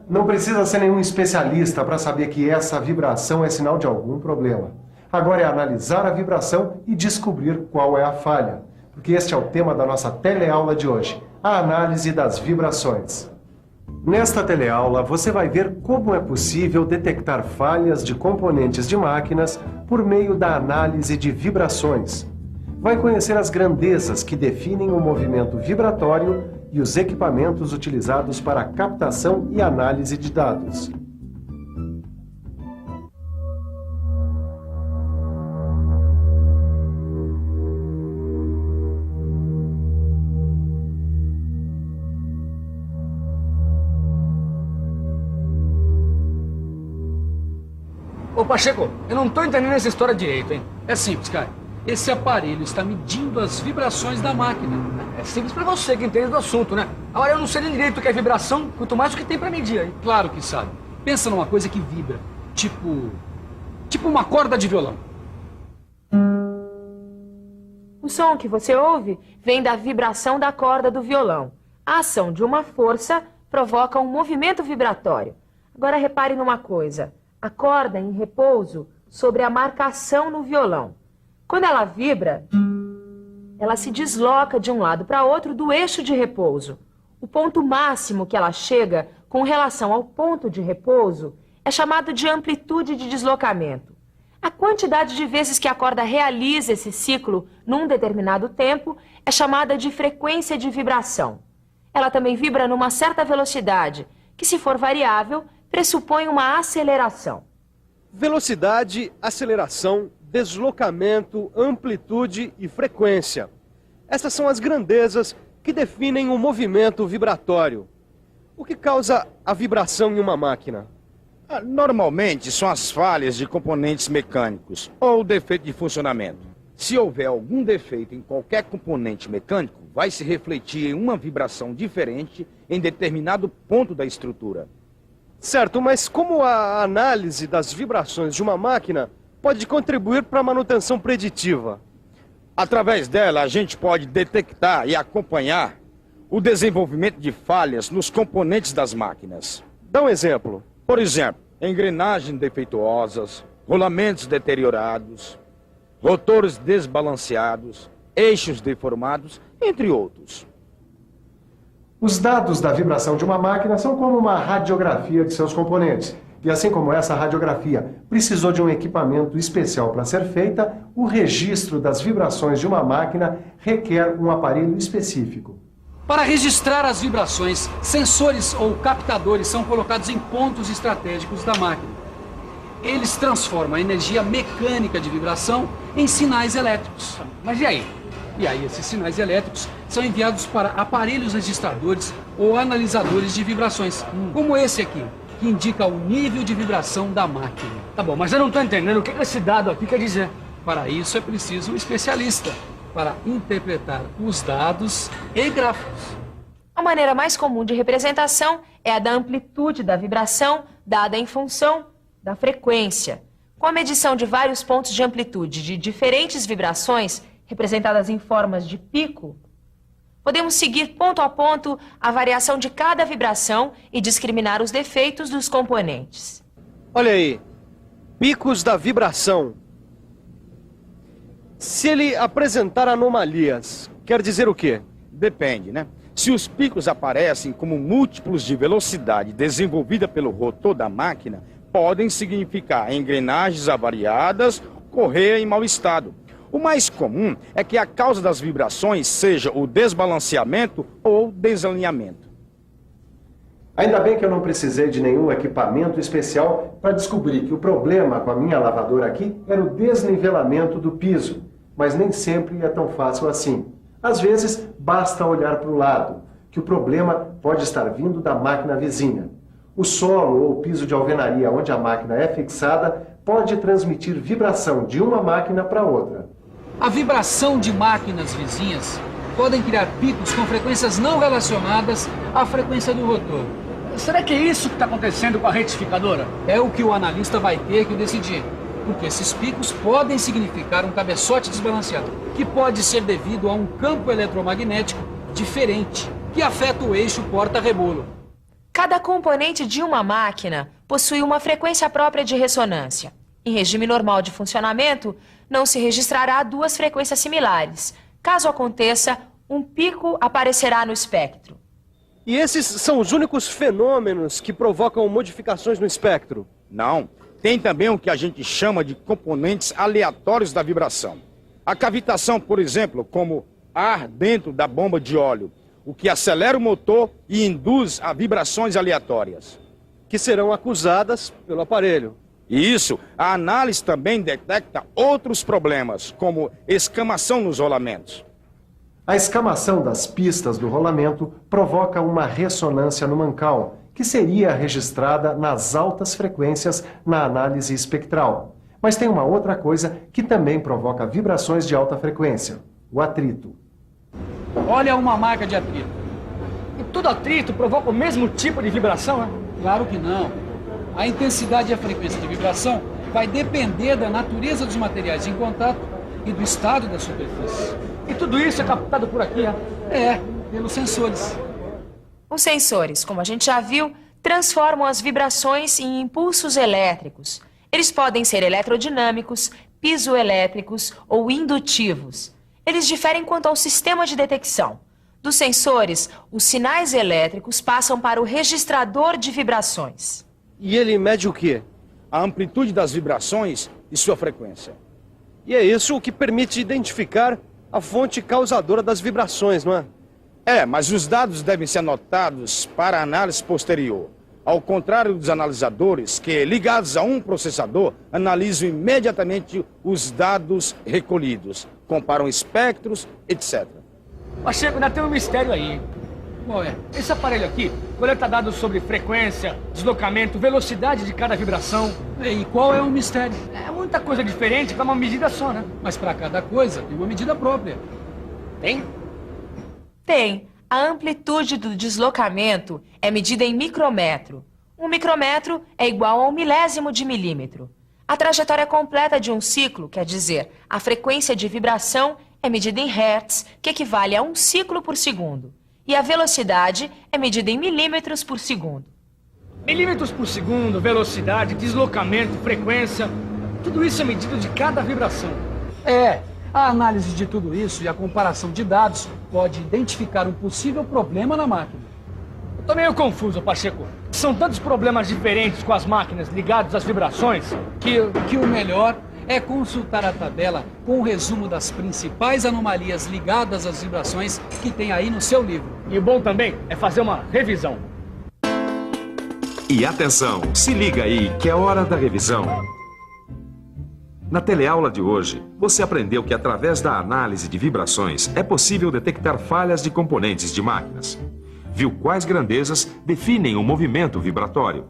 Não precisa ser nenhum especialista para saber que essa vibração é sinal de algum problema. Agora é analisar a vibração e descobrir qual é a falha, porque este é o tema da nossa teleaula de hoje, a análise das vibrações. Nesta teleaula, você vai ver como é possível detectar falhas de componentes de máquinas por meio da análise de vibrações. Vai conhecer as grandezas que definem o movimento vibratório e os equipamentos utilizados para a captação e análise de dados. Ô Pacheco, eu não tô entendendo essa história direito, hein? É simples, cara. Esse aparelho está medindo as vibrações da máquina. É simples pra você que entende do assunto, né? Agora eu não sei nem direito o que é vibração, quanto mais o que tem pra medir aí. Claro que sabe. Pensa numa coisa que vibra. Tipo uma corda de violão. O som que você ouve vem da vibração da corda do violão. A ação de uma força provoca um movimento vibratório. Agora repare numa coisa. A corda em repouso sobre a marcação no violão. Quando ela vibra, ela se desloca de um lado para outro do eixo de repouso. O ponto máximo que ela chega com relação ao ponto de repouso é chamado de amplitude de deslocamento. A quantidade de vezes que a corda realiza esse ciclo num determinado tempo é chamada de frequência de vibração. Ela também vibra numa certa velocidade, que se for variável, pressupõe uma aceleração. Velocidade, aceleração, deslocamento, amplitude e frequência. Essas são as grandezas que definem o movimento vibratório. O que causa a vibração em uma máquina? Normalmente são as falhas de componentes mecânicos ou defeito de funcionamento. Se houver algum defeito em qualquer componente mecânico, vai se refletir em uma vibração diferente em determinado ponto da estrutura. Certo, mas como a análise das vibrações de uma máquina pode contribuir para a manutenção preditiva? Através dela, a gente pode detectar e acompanhar o desenvolvimento de falhas nos componentes das máquinas. Dá um exemplo. Por exemplo, engrenagens defeituosas, rolamentos deteriorados, rotores desbalanceados, eixos deformados, entre outros. Os dados da vibração de uma máquina são como uma radiografia de seus componentes. E assim como essa radiografia precisou de um equipamento especial para ser feita, o registro das vibrações de uma máquina requer um aparelho específico. Para registrar as vibrações, sensores ou captadores são colocados em pontos estratégicos da máquina. Eles transformam a energia mecânica de vibração em sinais elétricos. Mas e aí? E aí esses sinais elétricos são enviados para aparelhos registradores ou analisadores de vibrações, como esse aqui, que indica o nível de vibração da máquina. Tá bom, mas eu não tô entendendo o que esse dado aqui quer dizer. Para isso é preciso um especialista, para interpretar os dados e gráficos. A maneira mais comum de representação é a da amplitude da vibração, dada em função da frequência. Com a medição de vários pontos de amplitude de diferentes vibrações, representadas em formas de pico, podemos seguir ponto a ponto a variação de cada vibração e discriminar os defeitos dos componentes. Olha aí, picos da vibração. Se ele apresentar anomalias, quer dizer o quê? Depende, né? Se os picos aparecem como múltiplos de velocidade desenvolvida pelo rotor da máquina, podem significar engrenagens avariadas, correia em mau estado. O mais comum é que a causa das vibrações seja o desbalanceamento ou desalinhamento. Ainda bem que eu não precisei de nenhum equipamento especial para descobrir que o problema com a minha lavadora aqui era o desnivelamento do piso. Mas nem sempre é tão fácil assim. Às vezes, basta olhar para o lado, que o problema pode estar vindo da máquina vizinha. O solo ou o piso de alvenaria onde a máquina é fixada pode transmitir vibração de uma máquina para outra. A vibração de máquinas vizinhas podem criar picos com frequências não relacionadas à frequência do rotor. Será que é isso que está acontecendo com a retificadora? É o que o analista vai ter que decidir, porque esses picos podem significar um cabeçote desbalanceado, que pode ser devido a um campo eletromagnético diferente, que afeta o eixo porta-rebolo. Cada componente de uma máquina possui uma frequência própria de ressonância. Em regime normal de funcionamento, não se registrará duas frequências similares. Caso aconteça, um pico aparecerá no espectro. E esses são os únicos fenômenos que provocam modificações no espectro? Não. Tem também o que a gente chama de componentes aleatórios da vibração. A cavitação, por exemplo, como ar dentro da bomba de óleo, o que acelera o motor e induz a vibrações aleatórias. Que serão acusadas pelo aparelho. Isso, a análise também detecta outros problemas, como escamação nos rolamentos. A escamação das pistas do rolamento provoca uma ressonância no mancal, que seria registrada nas altas frequências na análise espectral. Mas tem uma outra coisa que também provoca vibrações de alta frequência: o atrito. Olha uma marca de atrito. E todo atrito provoca o mesmo tipo de vibração, né? Claro que não. A intensidade e a frequência de vibração vai depender da natureza dos materiais em contato e do estado da superfície. E tudo isso é captado por aqui, né? É, pelos sensores. Os sensores, como a gente já viu, transformam as vibrações em impulsos elétricos. Eles podem ser eletrodinâmicos, piezoelétricos ou indutivos. Eles diferem quanto ao sistema de detecção. Dos sensores, os sinais elétricos passam para o registrador de vibrações. E ele mede o quê? A amplitude das vibrações e sua frequência. E é isso o que permite identificar a fonte causadora das vibrações, não é? É, mas os dados devem ser anotados para análise posterior. Ao contrário dos analisadores, que, ligados a um processador, analisam imediatamente os dados recolhidos, comparam espectros, etc. Pacheco, ainda tem um mistério aí, hein? Qual é? Esse aparelho aqui coleta dados sobre frequência, deslocamento, velocidade de cada vibração. E qual é o mistério? É muita coisa diferente para uma medida só, né? Mas para cada coisa tem uma medida própria. Tem? Tem. A amplitude do deslocamento é medida em micrômetro. Um micrômetro é igual a 1/1000 de milímetro. A trajetória completa de um ciclo, quer dizer, a frequência de vibração, é medida em hertz, que equivale a 1 ciclo por segundo. E a velocidade é medida em milímetros por segundo. Milímetros por segundo, velocidade, deslocamento, frequência, tudo isso é medido de cada vibração. É, a análise de tudo isso e a comparação de dados pode identificar um possível problema na máquina. Eu tô meio confuso, Pacheco. São tantos problemas diferentes com as máquinas ligados às vibrações que o melhor é consultar a tabela com o resumo das principais anomalias ligadas às vibrações que tem aí no seu livro. E o bom também é fazer uma revisão. E atenção, se liga aí que é hora da revisão. Na teleaula de hoje, você aprendeu que através da análise de vibrações é possível detectar falhas de componentes de máquinas. Viu quais grandezas definem o movimento vibratório.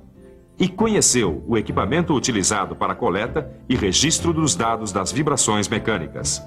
E conheceu o equipamento utilizado para a coleta e registro dos dados das vibrações mecânicas.